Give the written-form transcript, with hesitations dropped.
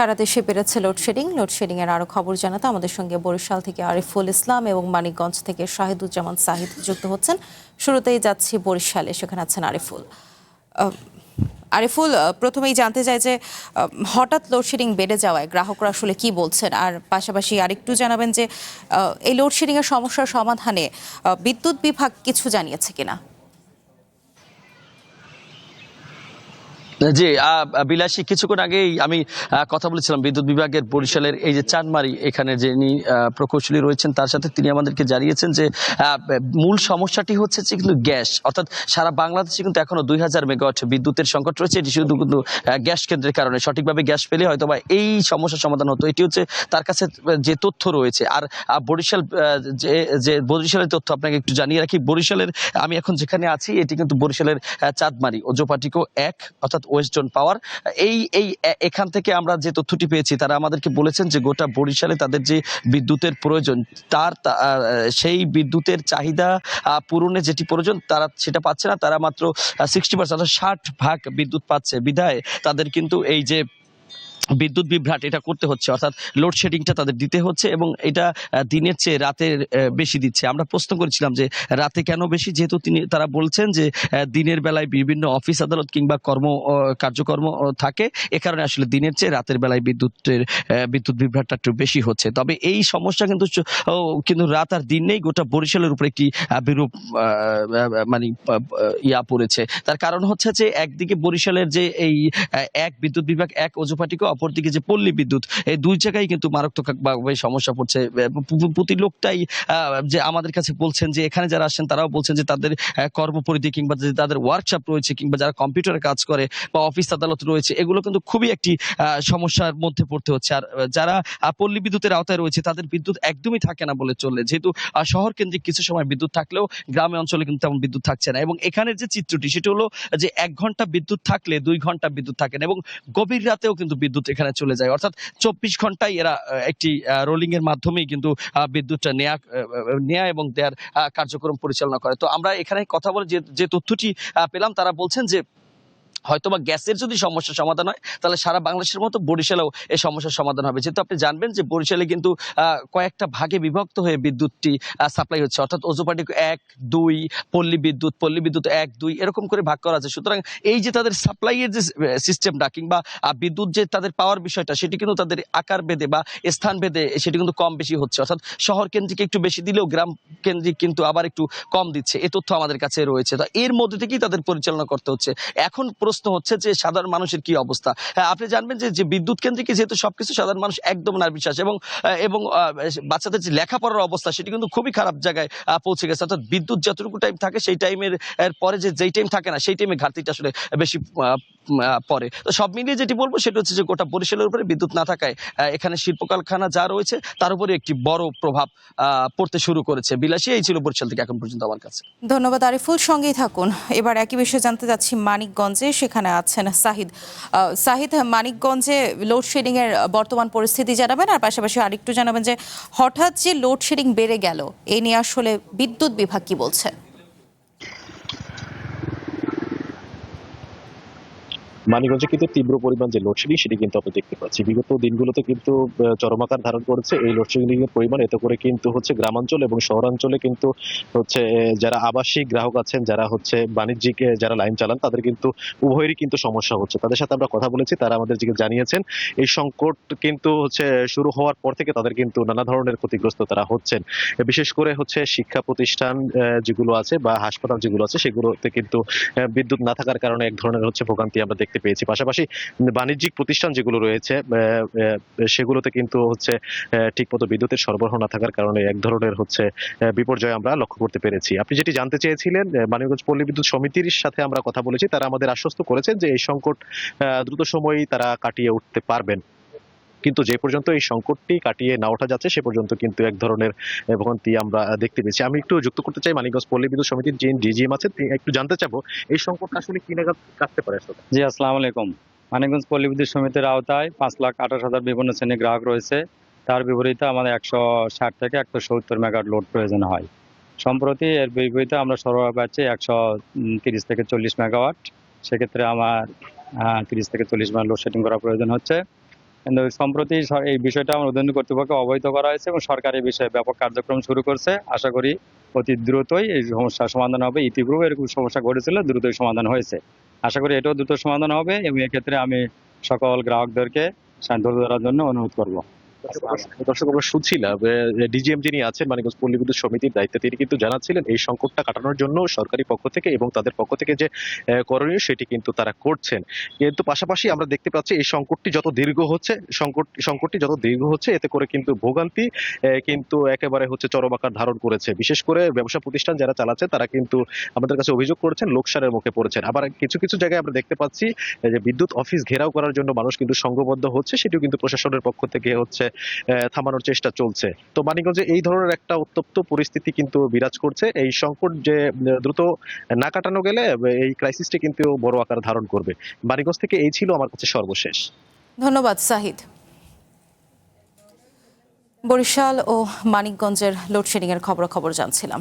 সারা দেশে বেড়েছে লোডশেডিং এর আরো খবর জানাতে আমাদের সঙ্গে বরিশাল থেকে আরিফুল ইসলাম এবং মানিকগঞ্জ থেকে শাহিদুজ্জামান সাহিদ যুক্ত হচ্ছেন। শুরুতেই যাচ্ছি বরিশালে, সেখানে আছেন আরিফুল। আরিফুল, প্রথমেই জানতে চাই যে হঠাৎ লোডশেডিং বেড়ে যাওয়ায় গ্রাহকরা আসলে কি বলছেন, আর পাশাপাশি আরেকটু জানাবেন যে এই লোডশেডিং এর সমস্যার সমাধানে বিদ্যুৎ বিভাগ কিছু জানিয়েছে কিনা। জি, বিলাসী কিছুক্ষণ আগেই আমি কথা বলেছিলাম বিদ্যুৎ বিভাগের বরিশালের এই যে চানমারি এখানে যিনি প্রকৌশলী রয়েছেন তার সাথে। তিনি আমাদেরকে জানিয়েছেন যে মূল সমস্যাটি হচ্ছে যে কিন্তু গ্যাস, অর্থাৎ সারা বাংলাদেশে কিন্তু এখনো 2000 মেগাওয়াট বিদ্যুতের সংকট রয়েছে। এটি শুধু কিন্তু গ্যাস কেন্দ্রের কারণে, সঠিকভাবে গ্যাস পেলে হয়তো বা এই সমস্যার সমাধান হতো। এটি হচ্ছে তার কাছে যে তথ্য রয়েছে। আর বরিশাল যে বরিশালের তথ্য আপনাকে একটু জানিয়ে রাখি। বরিশালের আমি এখন যেখানে আছি এটি কিন্তু বরিশালের চাঁদমারি ওজোপাটিকো 1 অর্থাৎ ওয়েস্ট জোন পাওয়ার। এখান থেকে আমরা যে তথ্যটি পেয়েছি, তারা আমাদেরকে বলেছেন যে গোটা বরিশালে তাদের যে বিদ্যুতের প্রয়োজন, সেই বিদ্যুতের চাহিদা পূরণে যেটি প্রয়োজন তারা সেটা পাচ্ছে না। তারা মাত্র 60% অর্থাৎ 60% বিদ্যুৎ পাচ্ছে বিধায় তাদের কিন্তু এই যে বিদ্যুৎ বিভ্রাট এটা করতে হচ্ছে, অর্থাৎ লোডশেডিংটা তাদের দিতে হচ্ছে এবং এটা দিনের চেয়ে রাতের বেশি দিচ্ছে। আমরা প্রশ্ন করেছিলাম যে রাতে কেন বেশি, যেহেতু তারা বলছেন যে দিনের বেলায় বিভিন্ন অফিস আদালত কিংবা কার্যকর্ম থাকে, এ কারণে আসলে দিনের চেয়ে রাতের বেলায় বিদ্যুৎ বিভ্রাটটা একটু বেশি হচ্ছে। তবে এই সমস্যা কিন্তু রাত আর দিন নেই, গোটা বরিশালের উপর একটি বিরূপ মানে পড়েছে। তার কারণ হচ্ছে যে একদিকে বরিশালের যে এই এক বিদ্যুৎ বিভাগ, এক ওজোপাটিকো, অপরদিকে যে পল্লী বিদ্যুৎ, এই দুই জায়গায় কিন্তু মারাত্মকভাবে সমস্যা পড়ছে। প্রতি লোকটাই যে আমাদের কাছে বলছেন যে এখানে যারা আসছেন তারাও বলছেন যে তাদের কর্মপরিধি কিংবা যে তাদের ওয়ার্কশপ রয়েছে কিংবা যারা কম্পিউটারে কাজ করে বা অফিস আদালত রয়েছে, এগুলো কিন্তু খুবই একটি সমস্যার মধ্যে পড়তে হচ্ছে। আর যারা পল্লী বিদ্যুতের আওতায় রয়েছে তাদের বিদ্যুৎ একদমই থাকে না বলে চললে, যেহেতু শহর কেন্দ্রিক কিছু সময় বিদ্যুৎ থাকলেও গ্রামে অঞ্চলে কিন্তু তেমন বিদ্যুৎ থাকছে না। এবং এখানের যে চিত্রটি সেটা হলো যে 1 ঘন্টা বিদ্যুৎ থাকলে 2 ঘন্টা বিদ্যুৎ থাকে না এবং গভীর রাতেও কিন্তু বিদ্যুৎ এখানে চলে যায়। অর্থাৎ 24 ঘন্টায় এরা একটি রোলিং এর মাধ্যমেই কিন্তু বিদ্যুৎটা নেয়া এবং দেয়ার কার্যক্রম পরিচালনা করে। তো আমরা এখানে কথা বলে যে তথ্যটি পেলাম, তারা বলছেন যে হয়তোবা গ্যাসের যদি সমস্যার সমাধান হয় তাহলে সারা বাংলাদেশের মতো বরিশালেও এই সমস্যার সমাধান হবে। যেহেতু আপনি জানবেন যে বরিশালে কিন্তু কয়েকটা ভাগে বিভক্ত হয়ে বিদ্যুৎটি সাপ্লাই হচ্ছে, অর্থাৎ ওজোপাটিকো 1, 2, পল্লী বিদ্যুৎ 1, 2 এরকম করে ভাগ করা আছে। সুতরাং এই যে তাদের সাপ্লাইয়ের যে সিস্টেমটা কিংবা বিদ্যুৎ যে তাদের পাওয়ার বিষয়টা, সেটি কিন্তু তাদের আকার ভেদে বা স্থান ভেদে সেটি কিন্তু কম বেশি হচ্ছে। অর্থাৎ শহর কেন্দ্রিক একটু বেশি দিলেও গ্রাম কেন্দ্রিক কিন্তু আবার একটু কম দিচ্ছে। এ তথ্য আমাদের কাছে রয়েছে। তো এর মধ্যে থেকেই তাদের পরিচালনা করতে হচ্ছে। এখন প্রশ্ন হচ্ছে যে সাধারণ মানুষের কি অবস্থা। আপনি জানবেন যে বিদ্যুৎ কেন্দ্রিক যেহেতু সবকিছু, সাধারণ মানুষ একদম নির্বিশ্বাস এবং বাচ্চাদের যে লেখাপড়ার অবস্থা সেটি কিন্তু খুবই খারাপ জায়গায় পৌঁছে গেছে। অর্থাৎ বিদ্যুৎ যতটুকু টাইম থাকে সেই টাইমের পরে যেই টাইম থাকে না সেই টাইমে ঘাটতিটা আসলে বেশি পরে। তো সব মিলিয়ে যেটি বলবো সেটা হচ্ছে যে গোটা বরিশালের উপরে বিদ্যুৎ না থাকায় এখানে শিল্প কারখানা যা রয়েছে তার উপরে একটি বড় প্রভাব পড়তে শুরু করেছে। বিলাসী, এই ছিল বরিশাল থেকে এখন পর্যন্ত আমার কাছে। ধন্যবাদ আরিফুল, সঙ্গেই থাকুন। এবার একই বিষয়ে জানতে যাচ্ছি মানিকগঞ্জে, সেখানে আছেন সাহিদ। মানিকগঞ্জে লোডশেডিং এর বর্তমান পরিস্থিতি জানাবেন, আর পাশাপাশি আরেকটু জানাবেন যে হঠাৎ যে লোডশেডিং বেড়ে গেল এ নিয়ে আসলে বিদ্যুৎ বিভাগ কি বলছে। মানিকগঞ্জে কিন্তু তীব্র পরিমাণ যে লোডশেডিং সেটি কিন্তু আমরা দেখতে পাচ্ছি। বিগত দিনগুলোতে কিন্তু চরম আকার ধারণ করেছে এই লোডশেডিং এর পরিমাণ। এতে করে কিন্তু হচ্ছে গ্রামাঞ্চল এবং শহরাঞ্চলে কিন্তু হচ্ছে যারা আবাসিক গ্রাহক আছেন, যারা হচ্ছে বাণিজ্যিক যারা লাইন চালান, তাদের কিন্তু উভয়েরই কিন্তু সমস্যা হচ্ছে। তাদের সাথে আমরা কথা বলেছি, তারা আমাদেরকে জানিয়েছেন এই সংকট কিন্তু হচ্ছে শুরু হওয়ার পর থেকে তাদের কিন্তু নানা ধরনের ক্ষতিগ্রস্ত তারা হচ্ছেন। বিশেষ করে হচ্ছে শিক্ষা প্রতিষ্ঠান যেগুলো আছে বা হাসপাতাল যেগুলো আছে সেগুলোতে কিন্তু বিদ্যুৎ না থাকার কারণে এক ধরনের হচ্ছে ভোগান্তি আমরা দেখতে পেয়েছি। পাশাপাশি বাণিজ্যিক প্রতিষ্ঠান যেগুলো রয়েছে সেগুলোতে কিন্তু হচ্ছে ঠিকমতো বিদ্যুতের সরবরাহ না থাকার কারণে এক ধরনের হচ্ছে বিপর্যয় আমরা লক্ষ্য করতে পেরেছি। আপনি যেটি জানতে চেয়েছিলেন, মানিকগঞ্জ পল্লী বিদ্যুৎ সমিতির সাথে আমরা কথা বলেছি, তারা আমাদের আশ্বস্ত করেছেন যে এই সংকট দ্রুত সময়েই তারা কাটিয়ে উঠতে পারবেন। কিন্তু যে পর্যন্ত এই সংকটটি কাটিয়ে না ওঠা যাচ্ছে সে পর্যন্ত কিন্তু এক ধরনের ভোগান্তি আমরা দেখতে পেয়েছি। আমি একটু যুক্ত করতে চাই মানিকগঞ্জ পল্লী বিদ্যুৎ সমিতির যে ডিজিএম আছে, একটু জানতে চাবো এই সংকটটা আসলে কি নাগাদ কাটতে পারে আসলে। জি, আসসালামু আলাইকুম। মানিকগঞ্জ পল্লী বিদ্যুৎ সমিতির আওতায় 5,28,000 বিভিন্ন শ্রেণীর গ্রাহক রয়েছে। তার বিপরীতে আমাদের 160 থেকে 170 মেগাওয়াট লোড প্রয়োজন হয়। সম্প্রতি এর বিপরীতে আমরা সরবরাহ পাচ্ছি 130 থেকে 40 মেগাওয়াট। সেক্ষেত্রে আমার 30 থেকে 40 মেগাওয়াট লোডশেডিং করা প্রয়োজন হচ্ছে। কিন্তু সম্প্রতি এই বিষয়টা আমার উদ্বোধন কর্তৃপক্ষ অবহিত করা হয়েছে এবং সরকার এই বিষয়ে ব্যাপক কার্যক্রম শুরু করছে। আশা করি অতি দ্রুতই এই সমস্যার সমাধান হবে। ইতিপূর্বে এরকম সমস্যা ঘটেছিল, দ্রুতই সমাধান হয়েছে। আশা করি এটাও দ্রুত সমাধান হবে এবং এক্ষেত্রে আমি সকল গ্রাহকদেরকে ধৈর্য ধরার জন্য অনুরোধ করব। দর্শক আমরা শুনছিলাম ডিজিএম যিনি আছেন মানিকগঞ্জ পল্লী বিদ্যুৎ সমিতির দায়িত্বে, তিনি কিন্তু জানাচ্ছিলেন এই সংকটটা কাটানোর জন্য সরকারি পক্ষ থেকে এবং তাদের পক্ষ থেকে যে করণীয় সেটি কিন্তু তারা করছেন। কিন্তু পাশাপাশি আমরা দেখতে পাচ্ছি এই সংকটটি যত দীর্ঘ হচ্ছে, সংকটটি যত দীর্ঘ হচ্ছে, এতে করে কিন্তু ভোগান্তি কিন্তু একেবারে হচ্ছে চরম আকার ধারণ করেছে। বিশেষ করে ব্যবসা প্রতিষ্ঠান যারা চালাচ্ছে তারা কিন্তু আমাদের কাছে অভিযোগ করেছেন লোকসানের মুখে পড়েছেন। আবার কিছু কিছু জায়গায় আমরা দেখতে পাচ্ছি যে বিদ্যুৎ অফিস ঘেরাও করার জন্য মানুষ কিন্তু সংঘবদ্ধ হচ্ছে, সেটিও কিন্তু প্রশাসনের পক্ষ থেকে হচ্ছে থামানোর চেষ্টা চলছে। তো মানিকগঞ্জে এই ধরনের একটা উত্তপ্ত পরিস্থিতি কিন্তু বিরাজ করছে। এই সংকট যে দ্রুত না কাটানো গেলে এই ক্রাইসিসটি কিন্তু বড় আকার ধারণ করবে। মানিকগঞ্জ থেকে এই ছিল আমার কাছে সর্বশেষ। ধন্যবাদ সাহিদ। বরিশাল ও মানিকগঞ্জের লোডশেডিং এর খবর জানছিলাম।